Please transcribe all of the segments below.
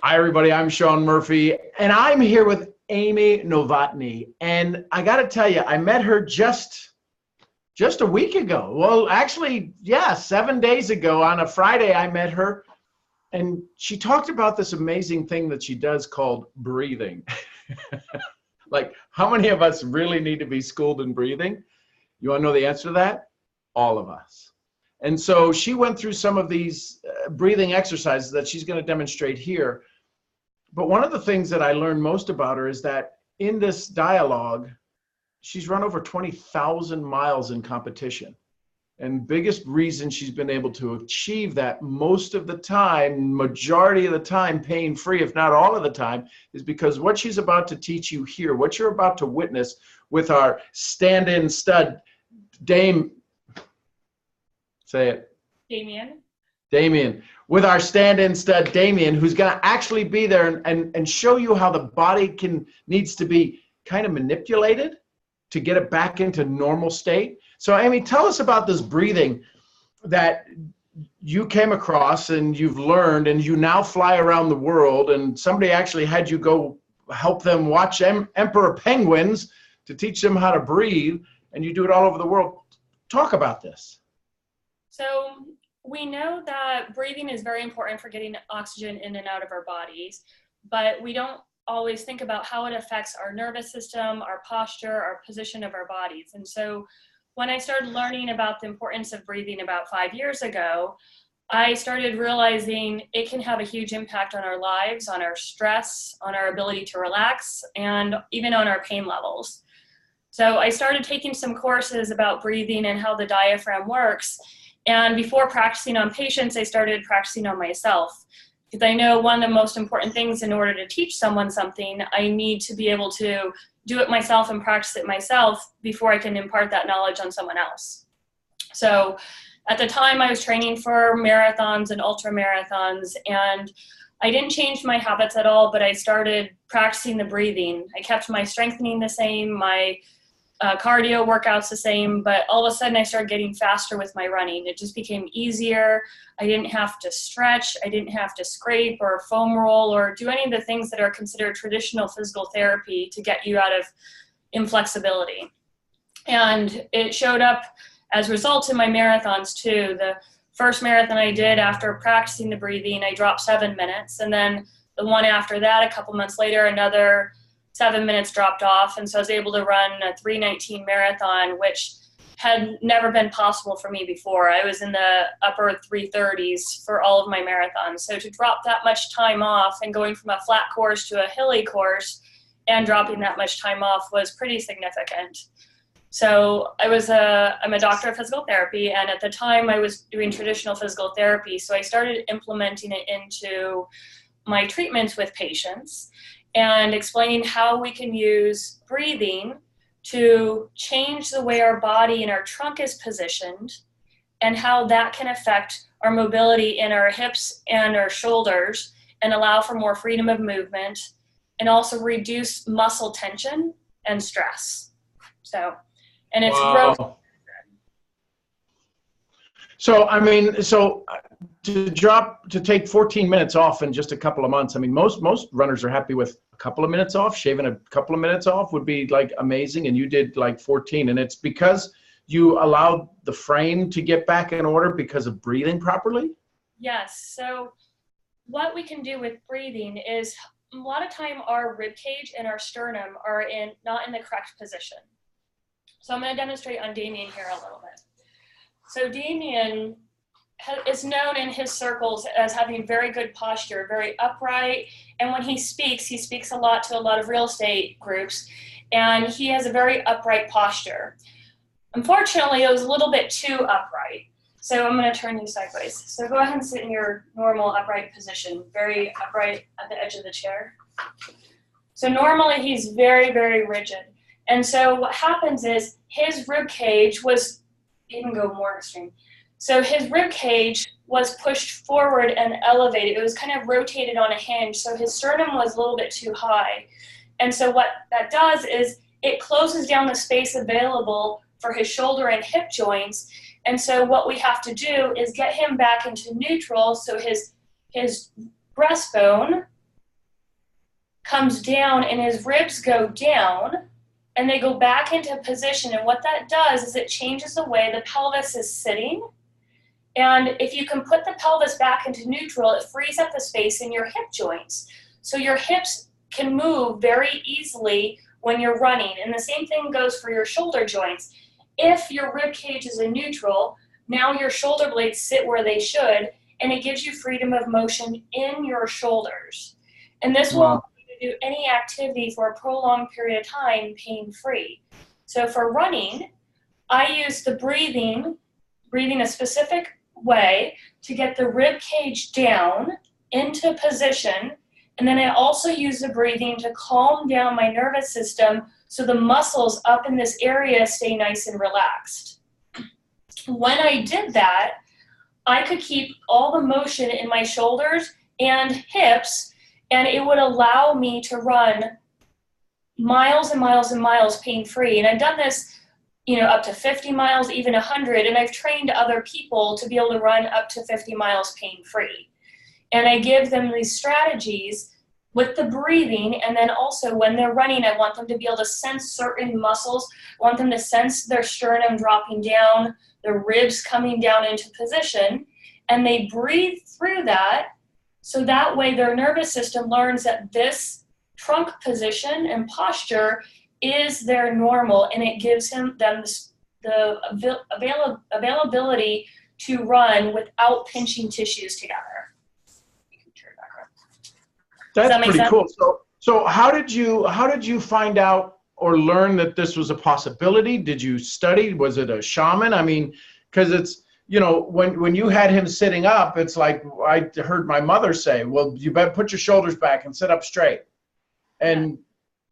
Hi, everybody. I'm Sean Murphy, and I'm here with Amy Novotny. And I got to tell you, I met her just a week ago. Well, actually, yeah, 7 days ago on a Friday, I met her, and she talked about this amazing thing that she does called breathing. Like, how many of us really need to be schooled in breathing? You want to know the answer to that? All of us. And so she went through some of these breathing exercises that she's going to demonstrate here. But one of the things that I learned most about her is that in this dialogue, she's run over 20,000 miles in competition. And biggest reason she's been able to achieve that most of the time, majority of the time, pain-free, if not all of the time, is because what she's about to teach you here, what you're about to witness with our stand-in stud, Say it. Damien. With our stand-in stud, Damien, who's going to actually be there and show you how the body needs to be kind of manipulated to get it back into normal state. So, Amy, tell us about this breathing that you came across and you've learned, and you now fly around the world, and somebody actually had you go help them watch emperor penguins to teach them how to breathe, and you do it all over the world. Talk about this. So we know that breathing is very important for getting oxygen in and out of our bodies, but we don't always think about how it affects our nervous system, our posture, our position of our bodies. And so when I started learning about the importance of breathing about 5 years ago, I started realizing it can have a huge impact on our lives, on our stress, on our ability to relax, and even on our pain levels. So I started taking some courses about breathing and how the diaphragm works. And before practicing on patients, I started practicing on myself. Because I know one of the most important things in order to teach someone something, I need to be able to do it myself and practice it myself before I can impart that knowledge on someone else. So at the time I was training for marathons and ultra marathons, and I didn't change my habits at all, but I started practicing the breathing. I kept my strengthening the same, my cardio workouts the same, but all of a sudden I started getting faster with my running. It just became easier. I didn't have to stretch. I didn't have to scrape or foam roll or do any of the things that are considered traditional physical therapy to get you out of inflexibility. And it showed up as results in my marathons too. The first marathon I did after practicing the breathing, I dropped 7 minutes. And then the one after that, a couple months later, another 7 minutes dropped off, and so I was able to run a 3:19 marathon, which had never been possible for me before. I was in the upper 3:30s for all of my marathons. So to drop that much time off and going from a flat course to a hilly course and dropping that much time off was pretty significant. So I'm a doctor of physical therapy, and at the time I was doing traditional physical therapy, so I started implementing it into my treatments with patients and explaining how we can use breathing to change the way our body and our trunk is positioned and how that can affect our mobility in our hips and our shoulders and allow for more freedom of movement and also reduce muscle tension and stress. So, and it's wow. So, I mean, to take 14 minutes off in just a couple of months, I mean, most runners are happy with a couple of minutes off. Shaving a couple of minutes off would be like amazing, and you did like 14, and it's because you allowed the frame to get back in order because of breathing properly? Yes. So what we can do with breathing is a lot of time our rib cage and our sternum are not in the correct position. So I'm going to demonstrate on Damien here a little bit. So Damien is known in his circles as having very good posture, very upright, and when he speaks a lot to a lot of real estate groups, and he has a very upright posture. Unfortunately, it was a little bit too upright, so I'm going to turn you sideways. So go ahead and sit in your normal upright position, very upright at the edge of the chair. So normally he's very, very rigid, and so what happens is his rib cage was, even go more extreme. So his rib cage was pushed forward and elevated. It was kind of rotated on a hinge, so his sternum was a little bit too high. And so what that does is it closes down the space available for his shoulder and hip joints. And so what we have to do is get him back into neutral so his breastbone comes down and his ribs go down and they go back into position. And what that does is it changes the way the pelvis is sitting. And if you can put the pelvis back into neutral, it frees up the space in your hip joints. So your hips can move very easily when you're running. And the same thing goes for your shoulder joints. If your rib cage is in neutral, now your shoulder blades sit where they should, and it gives you freedom of motion in your shoulders. And this will allow you to do any activity for a prolonged period of time pain-free. So for running, I use the breathing a specific way to get the rib cage down into position. And then I also use the breathing to calm down my nervous system so the muscles up in this area stay nice and relaxed. When I did that, I could keep all the motion in my shoulders and hips, and it would allow me to run miles and miles and miles pain-free. And I've done this, up to 50 miles, even 100, and I've trained other people to be able to run up to 50 miles pain-free. And I give them these strategies with the breathing, and then also when they're running, I want them to be able to sense certain muscles. I want them to sense their sternum dropping down, their ribs coming down into position, and they breathe through that, so that way their nervous system learns that this trunk position and posture is their normal, and it gives them the availability to run without pinching tissues together. That's pretty cool. So how did you find out or learn that this was a possibility? Did you study? Was it a shaman? I mean, because it's, when you had him sitting up, it's like I heard my mother say, well, you better put your shoulders back and sit up straight. And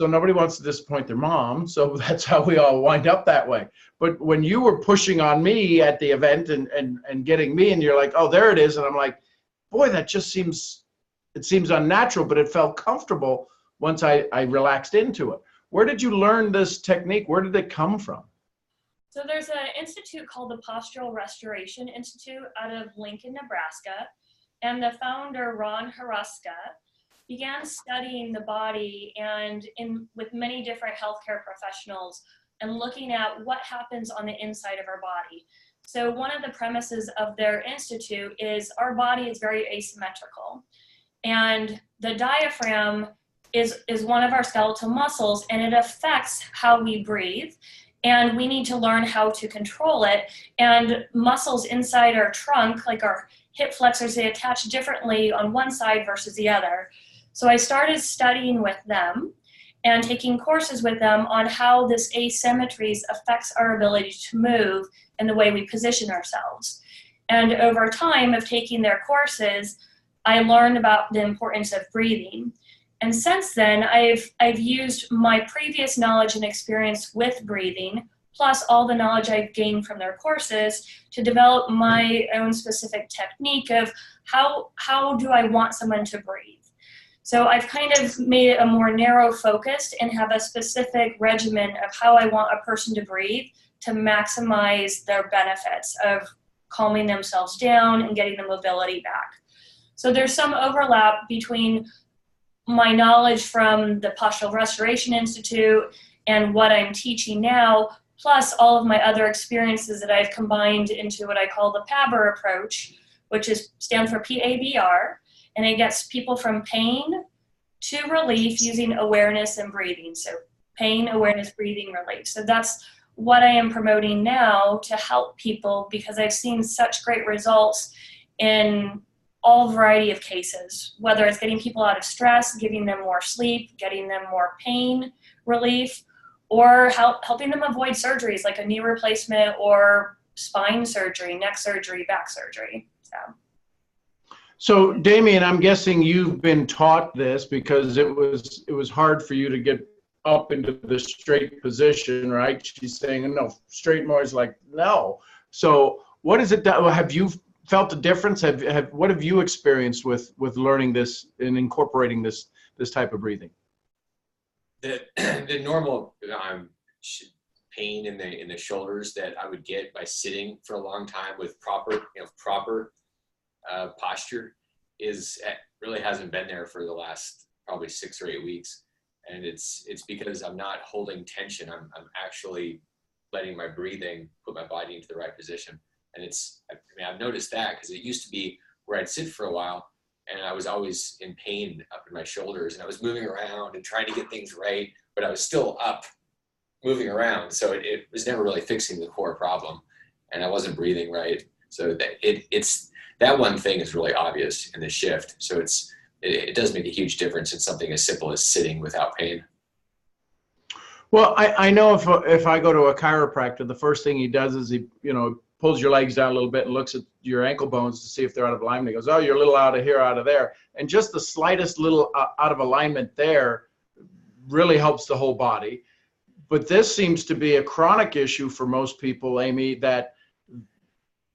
so nobody wants to disappoint their mom. So that's how we all wind up that way. But when you were pushing on me at the event and getting me, and you're like, oh, there it is. And I'm like, boy, that just seems unnatural, but it felt comfortable once I relaxed into it. Where did you learn this technique? Where did it come from? So there's an institute called the Postural Restoration Institute out of Lincoln, Nebraska. And the founder, Ron Haruska, began studying the body and with many different healthcare professionals and looking at what happens on the inside of our body. So one of the premises of their institute is our body is very asymmetrical. And the diaphragm is one of our skeletal muscles, and it affects how we breathe. And we need to learn how to control it. And muscles inside our trunk, like our hip flexors, they attach differently on one side versus the other. So I started studying with them and taking courses with them on how this asymmetries affects our ability to move and the way we position ourselves. And over time of taking their courses, I learned about the importance of breathing. And since then, I've used my previous knowledge and experience with breathing, plus all the knowledge I've gained from their courses, to develop my own specific technique of how do I want someone to breathe. So I've kind of made it a more narrow focused and have a specific regimen of how I want a person to breathe to maximize their benefits of calming themselves down and getting the mobility back. So there's some overlap between my knowledge from the Postural Restoration Institute and what I'm teaching now, plus all of my other experiences that I've combined into what I call the PABR approach, which stands for PABR, and it gets people from pain to relief using awareness and breathing. So pain, awareness, breathing, relief. So that's what I am promoting now to help people, because I've seen such great results in all variety of cases, whether it's getting people out of stress, giving them more sleep, getting them more pain relief, or helping them avoid surgeries like a knee replacement or spine surgery, neck surgery, back surgery. So Damien, I'm guessing you've been taught this because it was hard for you to get up into the straight position, right? She's saying, no, straight more is like, no. So what is it that, have you felt a difference? What have you experienced with learning this and incorporating this type of breathing? The normal pain in the shoulders that I would get by sitting for a long time with proper posture really hasn't been there for the last probably 6 or 8 weeks. And it's because I'm not holding tension. I'm actually letting my breathing put my body into the right position. And I've noticed that because it used to be where I'd sit for a while and I was always in pain up in my shoulders and I was moving around and trying to get things right, but I was still up moving around. So it was never really fixing the core problem and I wasn't breathing right. So that one thing is really obvious in the shift. So it does make a huge difference in something as simple as sitting without pain. Well, I know if I go to a chiropractor, the first thing he does is he, pulls your legs down a little bit and looks at your ankle bones to see if they're out of alignment. He goes, oh, you're a little out of here, out of there. And just the slightest little out of alignment there really helps the whole body. But this seems to be a chronic issue for most people, Amy, that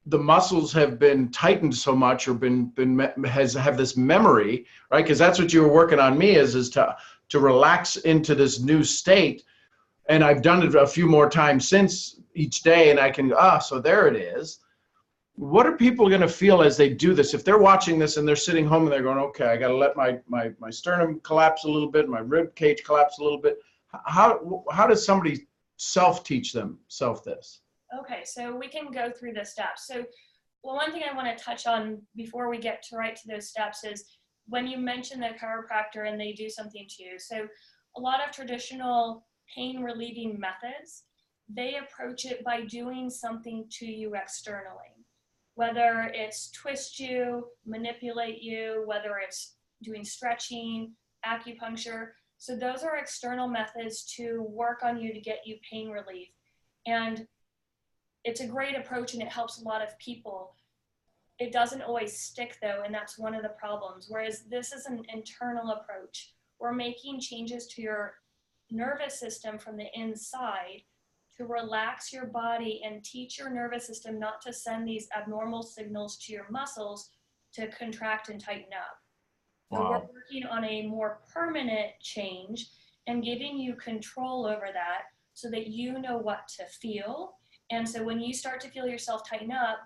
the muscles have been tightened so much or have this memory, right? Because that's what you were working on me is to relax into this new state. And I've done it a few more times since each day, and I can, so there it is. What are people going to feel as they do this? If they're watching this and they're sitting home and they're going, okay, I got to let my sternum collapse a little bit, my rib cage collapse a little bit. How does somebody self-teach themselves this? Okay, so we can go through the steps. So, well, one thing I want to touch on before we get to those steps is when you mention the chiropractor and they do something to you. So a lot of traditional pain relieving methods, they approach it by doing something to you externally, whether it's twist you, manipulate you, whether it's doing stretching, acupuncture. So those are external methods to work on you to get you pain relief. And it's a great approach and it helps a lot of people. It doesn't always stick though, and that's one of the problems. Whereas this is an internal approach. We're making changes to your nervous system from the inside to relax your body and teach your nervous system not to send these abnormal signals to your muscles to contract and tighten up. Wow. So we're working on a more permanent change and giving you control over that so that you know what to feel. And so when you start to feel yourself tighten up,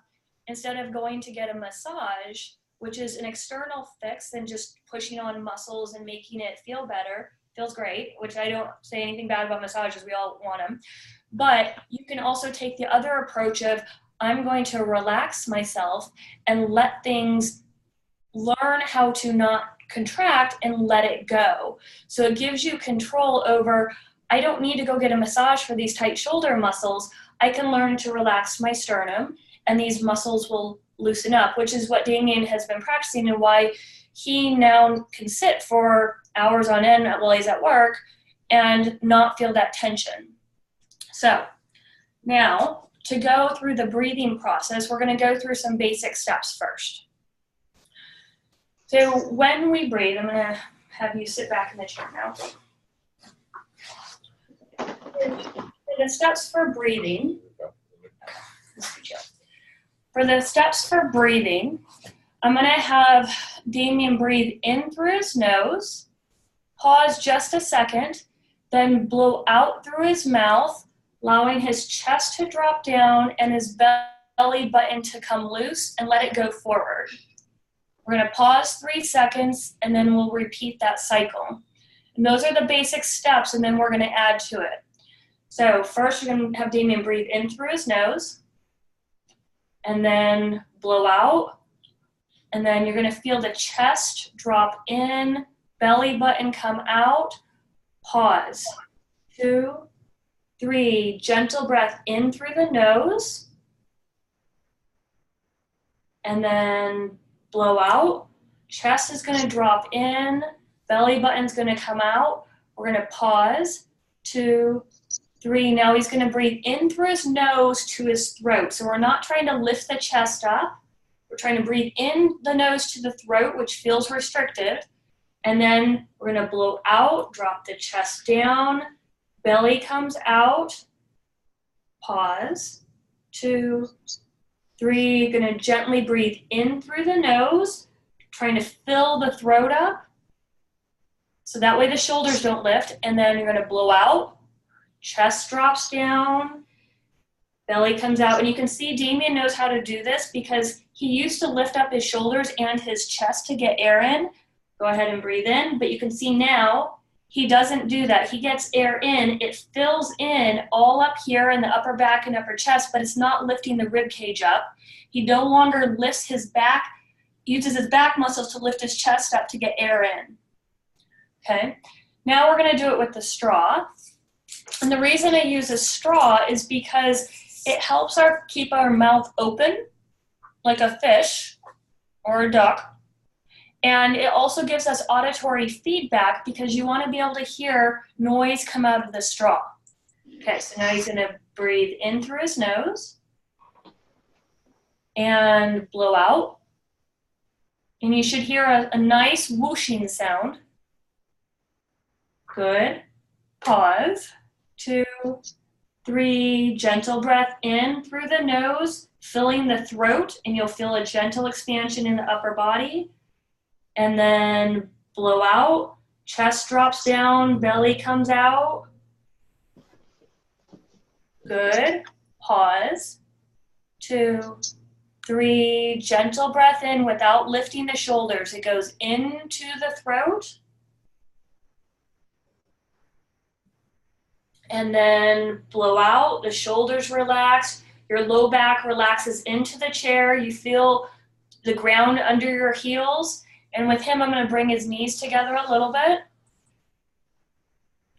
instead of going to get a massage, which is an external fix and just pushing on muscles and making it feel better, feels great, which I don't say anything bad about massages, we all want them. But you can also take the other approach of, I'm going to relax myself and let things learn how to not contract and let it go. So it gives you control over, I don't need to go get a massage for these tight shoulder muscles. I can learn to relax my sternum and these muscles will loosen up, which is what Damien has been practicing and why he now can sit for hours on end while he's at work and not feel that tension. So now to go through the breathing process, we're going to go through some basic steps first. So when we breathe, I'm going to have you sit back in the chair now. The steps for breathing. For the steps for breathing, I'm going to have Damien breathe in through his nose, pause just a second, then blow out through his mouth, allowing his chest to drop down and his belly button to come loose and let it go forward. We're going to pause 3 seconds and then we'll repeat that cycle. And those are the basic steps and then we're going to add to it. So first you're going to have Damien breathe in through his nose and then blow out. And then you're going to feel the chest drop in, belly button come out, pause. 2, 3, gentle breath in through the nose. And then blow out. Chest is going to drop in, belly button's going to come out. We're going to pause. 2, 3, now he's going to breathe in through his nose to his throat. So we're not trying to lift the chest up. We're trying to breathe in the nose to the throat, which feels restrictive. And then we're going to blow out, drop the chest down, belly comes out, pause. 2, 3, going to gently breathe in through the nose, trying to fill the throat up. So that way the shoulders don't lift. And then you're going to blow out. Chest drops down, belly comes out, and you can see Damien knows how to do this because he used to lift up his shoulders and his chest to get air in, Go ahead and breathe in, but you can see now he doesn't do that. He gets air in, it fills in all up here in the upper back and upper chest, but it's not lifting the rib cage up. He no longer lifts his back, uses his back muscles to lift his chest up to get air in. Okay, now we're gonna do it with the straw. And the reason I use a straw is because it helps keep our mouth open like a fish or a duck. And it also gives us auditory feedback because you want to be able to hear noise come out of the straw. Okay, so now he's going to breathe in through his nose and blow out. And you should hear a nice whooshing sound. Good. Pause. 2, 3, gentle breath in through the nose, filling the throat, and you'll feel a gentle expansion in the upper body. And then blow out, chest drops down, belly comes out. Good. Pause. 2, 3, gentle breath in without lifting the shoulders. It goes into the throat. And then blow out, the shoulders relax, your low back relaxes into the chair. You feel the ground under your heels. And with him, I'm going to bring his knees together a little bit.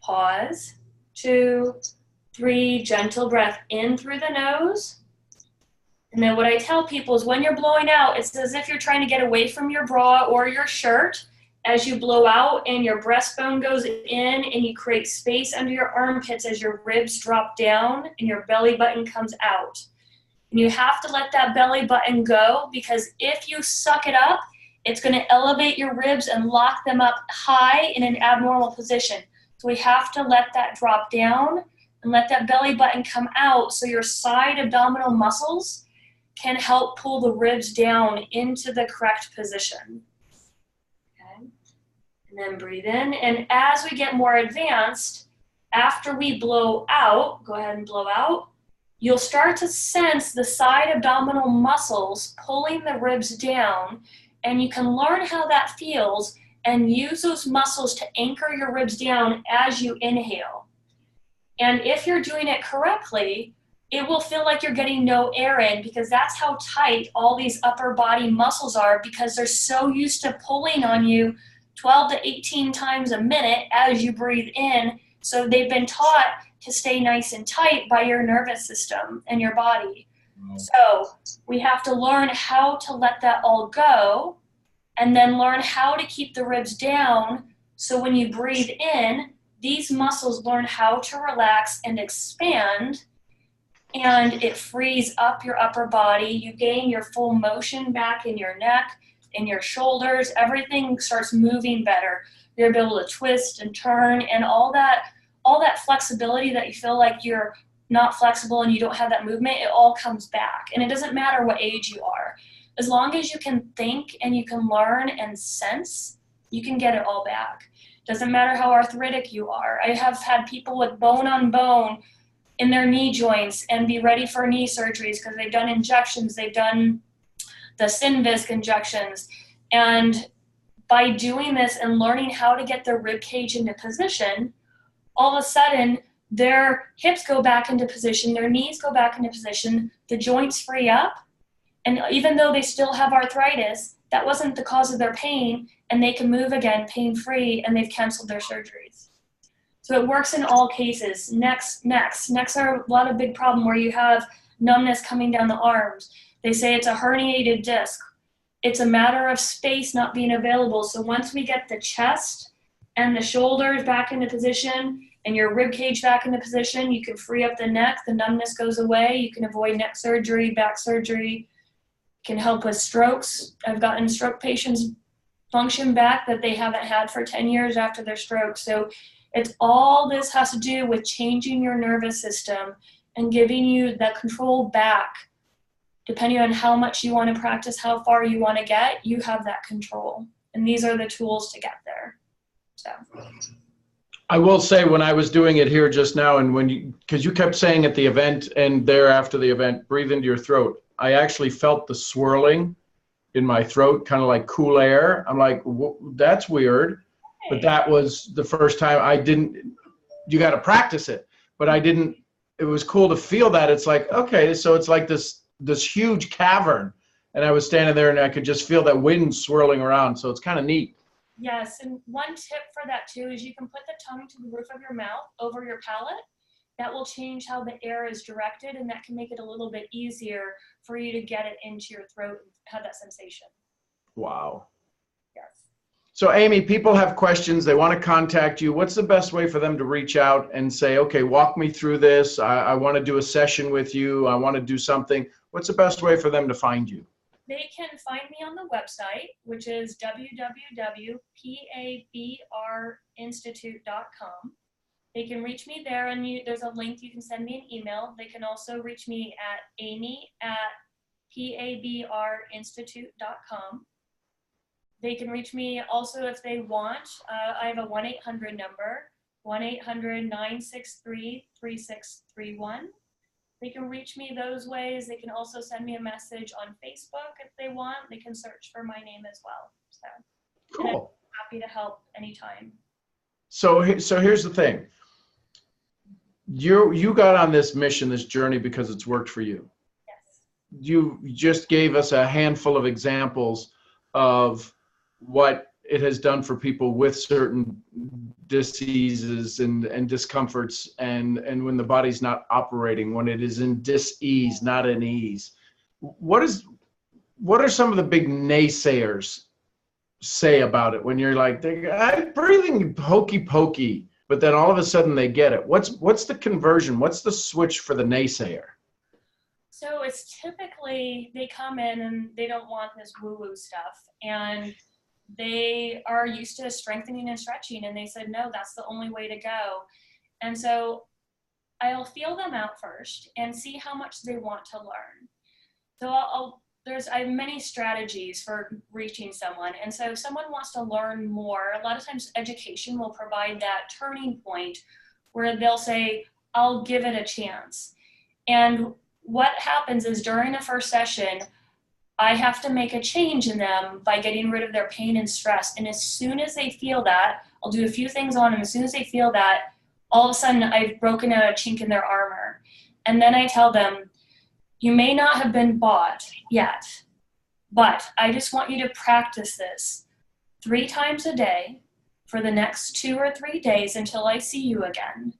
Pause. 2, 3, gentle breath in through the nose. And then what I tell people is when you're blowing out, it's as if you're trying to get away from your bra or your shirt as you blow out and your breastbone goes in and you create space under your armpits as your ribs drop down and your belly button comes out. And you have to let that belly button go because if you suck it up, it's going to elevate your ribs and lock them up high in an abnormal position. So we have to let that drop down and let that belly button come out so your side abdominal muscles can help pull the ribs down into the correct position. Okay. And then breathe in. And as we get more advanced, after we blow out, go ahead and blow out, you'll start to sense the side abdominal muscles pulling the ribs down. And you can learn how that feels and use those muscles to anchor your ribs down as you inhale. And if you're doing it correctly, it will feel like you're getting no air in because that's how tight all these upper body muscles are because they're so used to pulling on you 12 to 18 times a minute as you breathe in. So they've been taught to stay nice and tight by your nervous system and your body. So we have to learn how to let that all go and then learn how to keep the ribs down so when you breathe in, these muscles learn how to relax and expand and it frees up your upper body. You gain your full motion back in your neck, in your shoulders. Everything starts moving better. You're able to twist and turn and all that flexibility that you feel like you're not flexible and you don't have that movement, it all comes back. And it doesn't matter what age you are. As long as you can think and you can learn and sense, you can get it all back. Doesn't matter how arthritic you are. I have had people with bone on bone in their knee joints and be ready for knee surgeries because they've done injections, they've done the Synvisc injections. And by doing this and learning how to get their rib cage into position, all of a sudden, their hips go back into position, their knees go back into position, the joints free up, and even though they still have arthritis, that wasn't the cause of their pain, and they can move again pain-free, and they've canceled their surgeries. So it works in all cases. Necks are a lot of big problem where you have numbness coming down the arms. They say it's a herniated disc. It's a matter of space not being available. So once we get the chest and the shoulders back into position, and your rib cage back into position, you can free up the neck, the numbness goes away, you can avoid neck surgery, back surgery, can help with strokes. I've gotten stroke patients function back that they haven't had for 10 years after their stroke. So it's all this has to do with changing your nervous system and giving you that control back. Depending on how much you want to practice, how far you want to get, you have that control. And these are the tools to get there. So. I will say when I was doing it here just now and because you kept saying at the event and there after the event, breathe into your throat. I actually felt the swirling in my throat, kind of like cool air. I'm like, that's weird. But that was the first time I didn't, you got to practice it. But I didn't, it was cool to feel that. It's like, okay, so it's like this huge cavern. And I was standing there and I could just feel that wind swirling around. So it's kind of neat. Yes, and one tip for that too is you can put the tongue to the roof of your mouth over your palate. That will change how the air is directed, and that can make it a little bit easier for you to get it into your throat and have that sensation. Wow. Yes. So Amy, people have questions. They want to contact you. What's the best way for them to reach out and say, okay, walk me through this. I want to do a session with you. I want to do something. What's the best way for them to find you? They can find me on the website, which is www.pabrinstitute.com. They can reach me there, and there's a link. You can send me an email. They can also reach me at amy@pabrinstitute.com. They can reach me also if they want. I have a 1-800 number, 1-800-963-3631. They can reach me those ways. They can also send me a message on Facebook if they want. They can search for my name as well. So, cool. I'm happy to help anytime. So here's the thing. You got on this mission, this journey, because it's worked for you. Yes. You just gave us a handful of examples of what it has done for people with certain diseases and discomforts, and when the body's not operating, when it is in dis-ease, not in ease. What are some of the big naysayers say about it when you're like, I'm breathing hokey pokey, but then all of a sudden they get it? What's the conversion? What's the switch for the naysayer? So it's typically they come in and they don't want this woo-woo stuff, and they are used to strengthening and stretching, and they said, no, that's the only way to go. And so I'll feel them out first and see how much they want to learn. So I have many strategies for reaching someone. And so if someone wants to learn more, a lot of times education will provide that turning point where they'll say, I'll give it a chance. And what happens is during the first session, I have to make a change in them by getting rid of their pain and stress. And as soon as they feel that, I'll do a few things on them. As soon as they feel that, all of a sudden I've broken a chink in their armor. And then I tell them, you may not have been bought yet, but I just want you to practice this 3 times a day for the next 2 or 3 days until I see you again.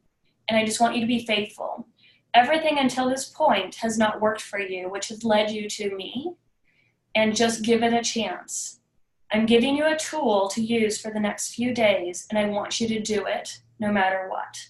And I just want you to be faithful. Everything until this point has not worked for you, which has led you to me. And just give it a chance. I'm giving you a tool to use for the next few days, and I want you to do it no matter what.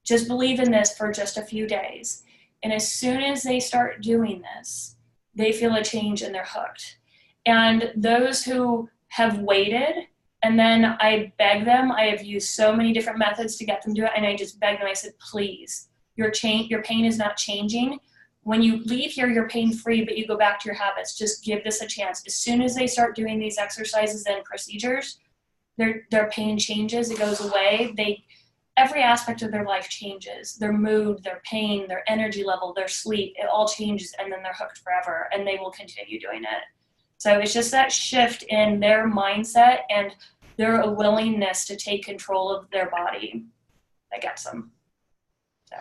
Just believe in this for just a few days. And as soon as they start doing this, they feel a change and they're hooked. And those who have waited, and then I beg them, I have used so many different methods to get them to do it, and I just beg them, I said, please, your pain is not changing. When you leave here, you're pain-free, but you go back to your habits. Just give this a chance. As soon as they start doing these exercises and procedures, their pain changes. It goes away. Every aspect of their life changes. Their mood, their pain, their energy level, their sleep, it all changes, and then they're hooked forever, and they will continue doing it. So it's just that shift in their mindset and their willingness to take control of their body that gets them. So.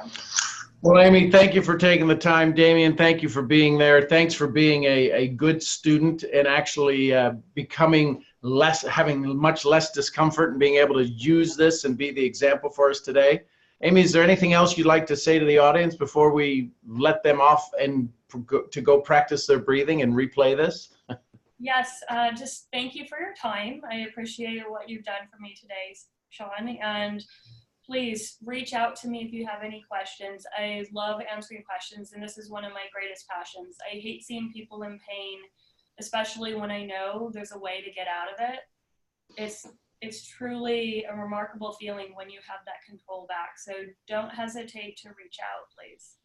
Well, Amy, thank you for taking the time. Damien, thank you for being there. Thanks for being a good student and actually having much less discomfort and being able to use this and be the example for us today. Amy, is there anything else you'd like to say to the audience before we let them off and to go practice their breathing and replay this? Yes, just thank you for your time. I appreciate what you've done for me today, Sean, and please reach out to me if you have any questions. I love answering questions, and this is one of my greatest passions. I hate seeing people in pain, especially when I know there's a way to get out of it. It's truly a remarkable feeling when you have that control back. So don't hesitate to reach out, please.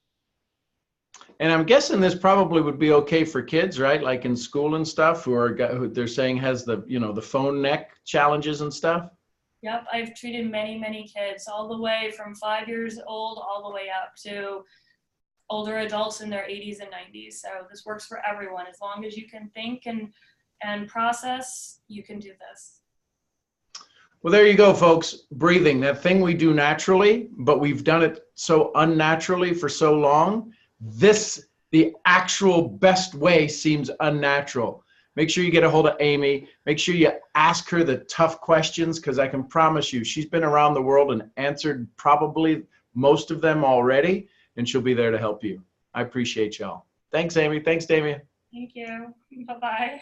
And I'm guessing this probably would be okay for kids, right? Like in school and stuff, who they're saying has the phone neck challenges and stuff. Yep, I've treated many, many kids, all the way from 5 years old all the way up to older adults in their 80s and 90s. So this works for everyone, as long as you can think and and process, you can do this. Well, there you go, folks. Breathing, that thing we do naturally, but we've done it so unnaturally for so long. The actual best way seems unnatural. Make sure you get a hold of Amy. Make sure you ask her the tough questions, because I can promise you she's been around the world and answered probably most of them already, and she'll be there to help you. I appreciate y'all. Thanks, Amy. Thanks, Damien. Thank you. Bye-bye.